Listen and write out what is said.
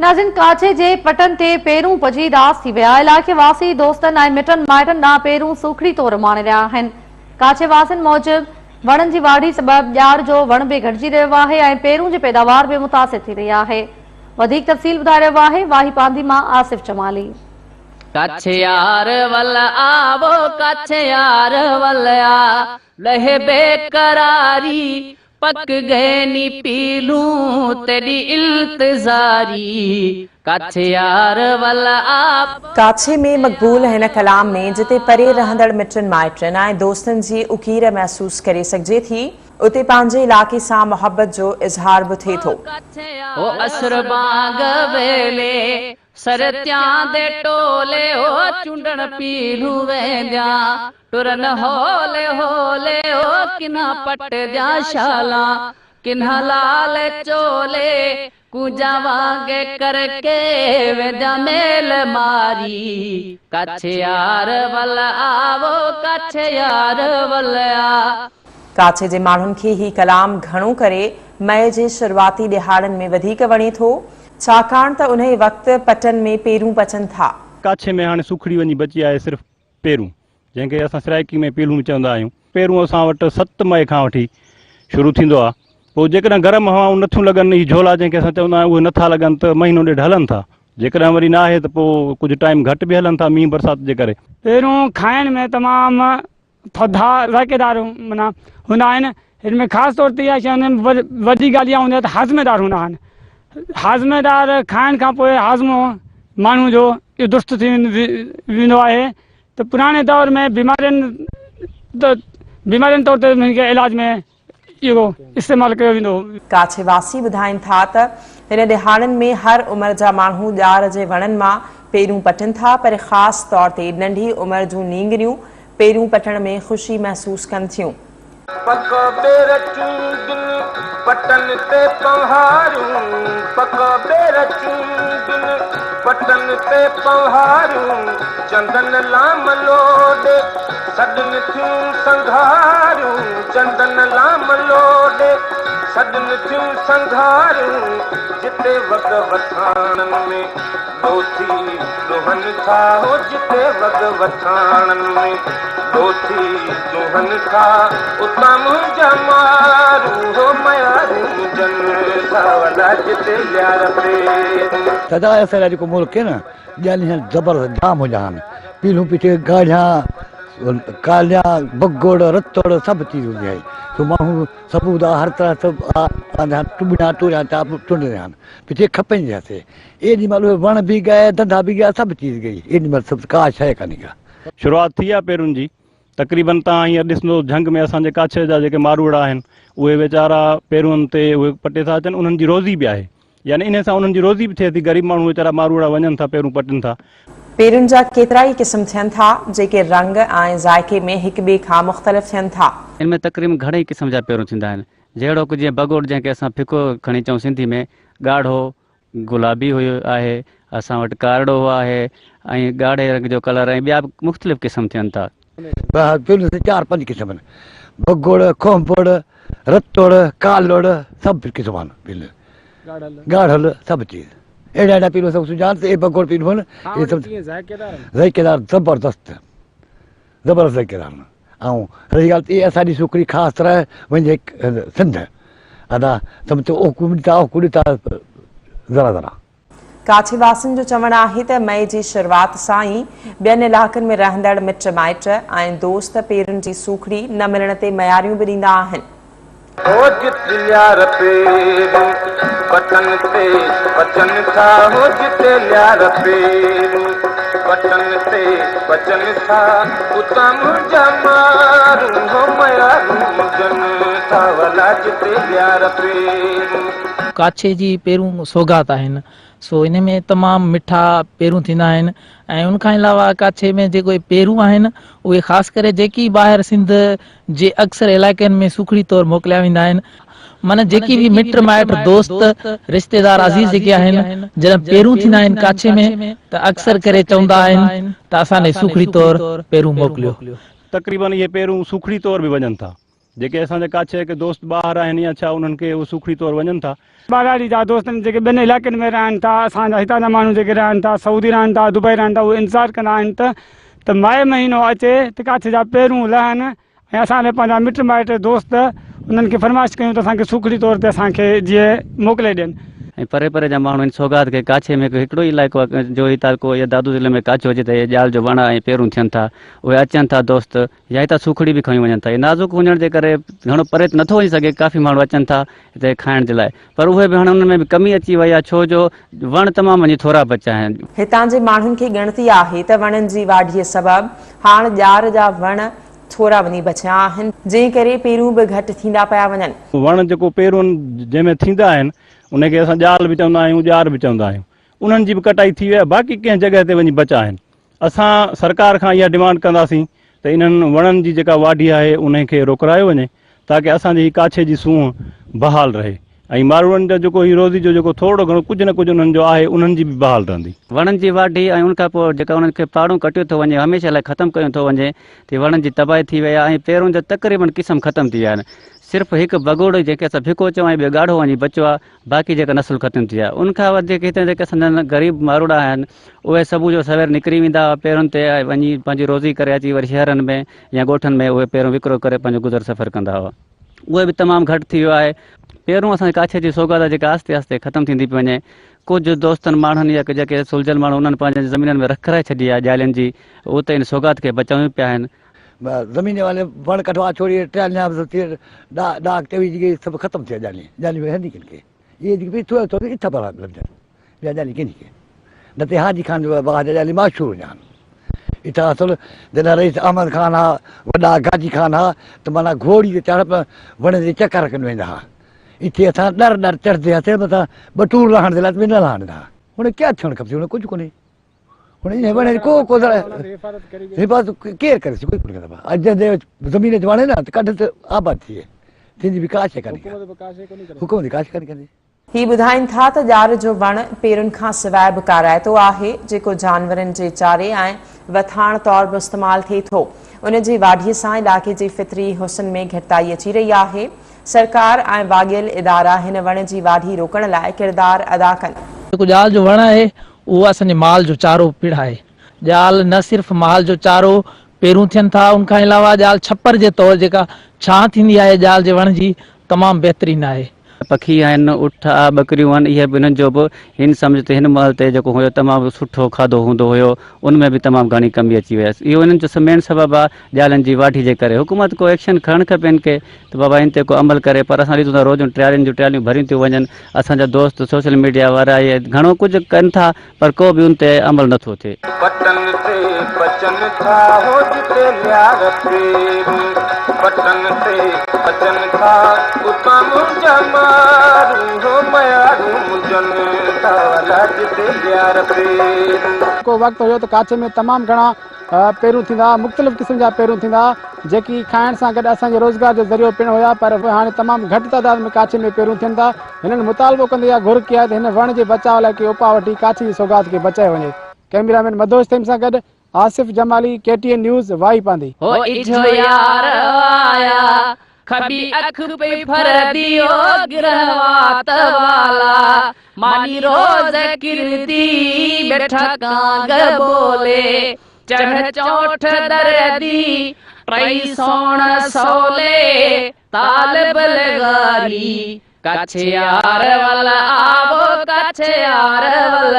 नाज़िन काछे जे पटन ते पेरूं पजी दास थी विया। इलाइक़े वासी दोस्तनि ऐं मिटनि माइटनि ॾांहुं पेरूं सूखड़ी तौर माणे रहिया आहिनि। काछे वासियुनि मूजिब वणनि जी वाढी सबबि ॼार जो वण बि घटिजी रहियो आहे ऐं पेरूं जी पैदावार बि मुतासिर थी रही आहे। वधीक तफ़सील ॿुधाए रहियो आहे वाही पांधी मां आसिफ जमाली। कच्छ यार वल आवो कच्छ यार वल आ लहे बेकरारी पक गए नी पीलूं तेरी इल्तिजारी कच्छ यार वल आ। काछे में मक़बूल हिन कलाम में जिते परे रहंदड़ मिटनि माइटनि ऐं दोस्तनि जी उकीर महसूस करे सघिजे थी उते पंहिंजे इलाइक़े सां मोहब्बत जो इज़हार बि थिए थो। ओ असर बाग वेले सरत्यां दे टोले ओ चुंडण पीलू वेंद्या टुरन होले होले ओ किन्हा पट द्या शाला किन्हा लाल चोले कुजा वागे करके वेंद्या मेल मारी कच्छ यार वल आवो कच्छ यार वल आ। काछे जे माण्हुनि खे ही कलाम घणो करे मई जे शुरूआती ॾिहाड़नि में वधीक वणे थो छाकाणि त उन वक़्तु पटनि में पेरूं पचनि था। काछे में हाणे सुखड़ी वञी बची आहे सिर्फ़ु पेरूं जंहिंखे असां सराइकी में पेरूं चवंदा आहियूं। पेरूं असां वटि 7 मई खां वठी शुरू थींदो आहे। पोइ जेकॾहिं गरम हवाऊं नथियूं लॻनि ही झोला जंहिंखे असां चवंदा आहियूं उहे नथा लॻनि त महीनो ॾेढ हलनि था। जेकॾहिं वरी न आहे त पोइ कुझु टाइम घटि बि हलनि था मींहुं बरसाति जे करे। पेरूं खाइण में तमामु थधा ज़ाइकेदार माना हूंदा आहिनि। हिन में ख़ासि तौर ते इहा शइ वॾी ॻाल्हि इहा हूंदी आहे त हाज़मेदार हूंदा आहिनि। हाज़मेदार खाइण खां पोइ हाज़मो माण्हू जो इहो दुरुस्त थी वेंदो आहे त पुराणे दौर में बीमारियुनि तौर ते हिन खे इलाज में इहो इस्तेमालु कयो वेंदो। काछे वासी ॿुधाइनि था त हिन ॾिहाड़नि में हर उमिरि जा माण्हू ॼार जे वणनि मां पेरूं पटनि था पर ख़ासि तौर ते नंढी उमिरि जूं नींगरियूं पेरूं पटण में ख़ुशी महसूस कनि थियूं। पटन ते पहाड़ूं पक बेरचूं पटन ते पहाड़ूं चंदन लाम लोडे सदन थियूं संघारूं चंदन लाम लोडे सदन थियूं संघारूं जिते वग वठाणनि में दोथी दुहन था हो जिते वग वठाणनि में दोथी दुहन था उतां मुंहिंजा मारू हो मयारू जन सावला जिते यार पे सदा असांजा जेको मुल्क आहे न ॼाणी ज़बरदस्त जाम हुजा आहिनि। पीलूं पीछे गाढ़िया कालिया बगोड़ रतोड़ सभु चीज़ हूंदी आहे। तो माण्हू सबूत हर तरह सभु टुॿिया टुरिया टुंडंदा आहिनि पिछे खपनि जैसे एॾी महिल वण बि गए धंधा बि गया सभु चीज़ गई एॾी महिल सभु का शइ कान्हे का। शुरूआति थी आहे पेरुनि जी तक़रीबन तव्हां हीअं ॾिसंदो झंग में असांजे काछे जा जेके मारूड़ा आहिनि उहे वीचारा पेरुनि ते उहे पटे था अचनि उन्हनि जी रोज़ी बि आहे यानी इन सां उन्हनि जी रोज़ी बि थिए थी। ग़रीब माण्हू वीचारा मारूड़ा वञनि था पेरूं पटनि था। पेरुनि जा केतिरा ई क़िस्म थियनि था जेके रंग ऐं ज़ाइक़े में हिक ॿिए खां मुख़्तलिफ़ थियनि था। इन में तक़रीबन घणेई क़िस्म जा पेरूं थींदा आहिनि जहिड़ो की जीअं बगोड़ जंहिंखे असां फिको खणी चऊं सिंधी में ॻाढ़ो गुलाबी हुयो आहे असां वटि कारड़ो आहे ऐं ॻाढ़े रंग जो कलर ऐं ॿिया मुख़्तलिफ़ क़िस्म थियनि था। 4-5 क़िस्म आहिनि बगोड़ खोंपड़ रतोड़ कालोड़ सभु क़िस्म आहिनि ॻाढ़ल सभु चीज़ अहिड़ा पीलो सभु सुञाण ए बगोड़ पीलो आहिनि इहे सभु ज़ाइकेदार ज़बरदस्त ज़ाइकेदार आहिनि। ऐं रही ॻाल्हि इहे असांजी छोकिरी ख़ासि तरह वञे सिंध अदा सभु ओकुड़ी था ज़रा ज़रा। काछे वासियुनि जो चवणु आहे त मई जी शुरूआति सां ई ॿियनि इलाइक़नि में रहंदड़ मिट माइट ऐं दोस्त पेरुनि जी सूखड़ी न मिलण ते मयारियूं बि ॾींदा आहिनि। काछे जी पेरूं सौगात आहिनि सो इन में तमामु मिठा पेरूं थींदा आहिनि ऐं उनखां अलावा काछे में जेको पेरूं आहिनि उहे ख़ासि करे जेकी ॿाहिरि सिंध जे अक्सर इलाइक़नि में सूखड़ी तौरु मोकिलिया वेंदा आहिनि माना जेकी बि मिट माइट दोस्त रिश्तेदार अज़ीज़ जेके आहिनि जॾहिं पेरूं थींदा आहिनि काछे में त अक्सर करे चवंदा आहिनि त असां सूखड़ी तौरु पेरूं मोकिलियो। तक़रीबन इहे पेरूं सूखड़ी तौरु बि वञनि था जेके असांजे काछे के दोस्त ॿाहिरि आहिनि या छा उन्हनि खे उहे सुखड़ी तौर वञनि था। बालाड़ी जा दोस्तनि जेके ॿिनि इलाइक़नि में रहनि था, असांजा हितां जा माण्हू जेके रहनि था, सऊदी रहनि था, दुबई रहनि था, उहे इंतज़ारु कंदा आहिनि त माए महीनो अचे त काछे जा पेरूं लहनि ऐं असांजे पंहिंजा मिट माइट दोस्त उन्हनि खे फरमाइश कयूं त असांखे सुखड़ी तौर ते असांखे जीअं मोकिले ॾियनि। ऐं परे परे जा माण्हू आहिनि सौगात खे काछे में हिकिड़ो ई इलाइक़ो आहे जो इताको या दादू ज़िले में काछो हुजे त इहे ॼाल जो वण ऐं पेरूं थियनि था, उहे अचनि था दोस्त या हितां सुखड़ी बि खणी वञनि था। इहे नाज़ुक हुजण जे करे घणो परे नथो वञी सघे, काफ़ी माण्हू अचनि था हिते खाइण जे लाइ, पर उहे बि हाणे हुन में बि कमी अची वई आहे छो जो वण तमामु वञी थोरा बचा आहिनि। हितां जे माण्हुनि खे ॻणती आहे त वणनि जी वाढीअ सबबु हाणे ॼार जा वण थोरा वञी बचिया आहिनि, जंहिं करे पेरूं बि घटि थींदा पिया वञनि। वण जेको पेरूं जंहिंमें थींदा आहिनि उनखे असां ॼाल बि चवंदा आहियूं, ॼार बि चवंदा आहियूं, उन्हनि जी बि कटाई थी वई आहे, बाक़ी कंहिं जॻह ते वञी बचा आहिनि। असां सरकार खां इहा डिमांड कंदासीं त इन्हनि वणनि जी जेका वाढी आहे उनखे रोकरायो वञे ताकी असांजी ही काछे जी सूंहं बहाल रहे ऐं माण्हुनि जो जेको ही रोज़ी जो जेको थोरो घणो कुझु न कुझु उन्हनि जो आहे उन्हनि जी बि बहाल रहंदी। वणनि जी वाढी ऐं उनखां पोइ जेका उन्हनि खे पाड़ूं कटियो थो वञे, हमेशह लाइ ख़तमु कयो थो वञे, त वणनि जी तबाही थी वई आहे ऐं पेरूं जा तक़रीबन क़िस्म ख़तमु थी विया आहिनि। सिर्फ़ु हिकु बगोड़ो जेके असां फिको चऊं ऐं ॿियो ॻाढ़ो वञी बचियो आहे, बाक़ी जेका नसुल ख़तमु थी आहे। उनखां वधीक हिते जेके असांजा ग़रीब मारूड़ा आहिनि उहे सुबुह जो सवेर निकिरी वेंदा पेरुनि ते वञी पंहिंजी रोज़ी करे अची वरी शहरनि में या ॻोठनि में उहे पेरूं विकिरो करे पंहिंजो गुज़र सफ़र कंदा हुआ, उहे बि तमामु घटि थी वियो आहे। पेरूं असांजे काछे जी सौगात जेका आस्ते आस्ते ख़तमु थींदी पई वञे। कुझु दोस्तनि माण्हुनि या जेके सुलझल माण्हू उन्हनि पंहिंजे ज़मीननि में रखाए छॾी आहे जालियुनि जी, उते इन सौगात खे बचायूं पिया आहिनि। ज़मीन वाले वण कटवा छोड़ी ट्रेलियां डाक टेवी जी सब खत्म थिया जाली जाली में हंदी किनके ये जी थोड़ा थोड़ा इतना बड़ा लग जाए जाली किनके नते हाजी खान जो बाहर जाली मशहूर जान इतना असल दिन रईस अहमद खान हा वडा गाजी खान हा तो माना घोड़ी के चढ़ वण जे चक्कर कन वेंदा हा इथे असां डर डर चढ़दे हसे मथा बटूर रहण दे लाइ न रहण दा हुन क्या थियण खपे हुन कुछ कोने हुन वण को हिफ़ाज़त केर करे कोई कोन कंदो अज जे ज़मीन ते वणे न त कढ त आबाद थिए थींदी विकास कान्हे हुकूमत विकास कान्हे कंदी। ही ॿुधाइनि था त ॼार जो वण पेरुनि खां सवाइ बि काराइतो आहे जेको जानवरनि जे चारे ऐं वथाण तौर बि इस्तेमालु थिए थो। उन जी वाढीअ सां इलाइक़े जे फितरी हुस्न में घटिताई अची रही आहे। सरकार ऐं वाॻियल इदारा हिन वण जी वाढी रोकण लाइ किरदारु अदा कनि। जेको ॼाल जो वण आहे उहो असांजे माल जो चारो पिण आहे। ॼाल न सिर्फ़ु माल जो चारो पेरूं थियनि था, उनखां अलावा ॼाल छपर जे तौरु जेका छां थींदी आहे ॼाल जे वण जी तमामु बहितरीनु आहे। पखी आहिनि, उठ आहे, ॿकरियूं आहिनि, इहे बि इन्हनि जो बि हिन सम्झ ते हिन महल ते जेको हुयो तमामु सुठो खाधो हूंदो हुयो, उनमें बि तमामु घणी कमी अची वई आहे। इहो इन्हनि जो मेन सबबु आहे ॼालनि जी वाढी जे करे। हुकूमत को एक्शन खणणु खपे हिन खे त बाबा इन ते को अमल करे, पर असां ॾिसूं था रोज़ ट्रालियूं भरियूं थियूं वञनि। असांजा दोस्त सोशल मीडिया वारा इहे घणो कुझु कनि था पर को बि उन ते अमल नथो थिए। को वक़्तु हुयो त काछे में तमामु घणा पेरूं थींदा, मुख़्तलिफ़ क़िस्म जा पेरूं थींदा जेकी खाइण सां गॾु असांजे रोज़गार जो ज़रियो पिणु हुया, पर हाणे तमामु घटि तादाद में काछे में पेरूं थियनि था। हिननि मुतालबो कंदे इहा घुर कई आहे त हिन वण जे बचाव लाइ के उपा वठी काछे जी सौगात खे बचाए वञे। कैमरामैन मधोज तैम सां गॾु आसिफ जमाली, KTN न्यूज़, वाई पांदी। खबी अख पे फर दियो गिरवात वाला मानी रोज किरदी बैठा कांग बोले चढ़ चौठ दर्दी ट्रई सोण सोले ताल बलगारी काछे यार वाला आवो काछे यार वाला।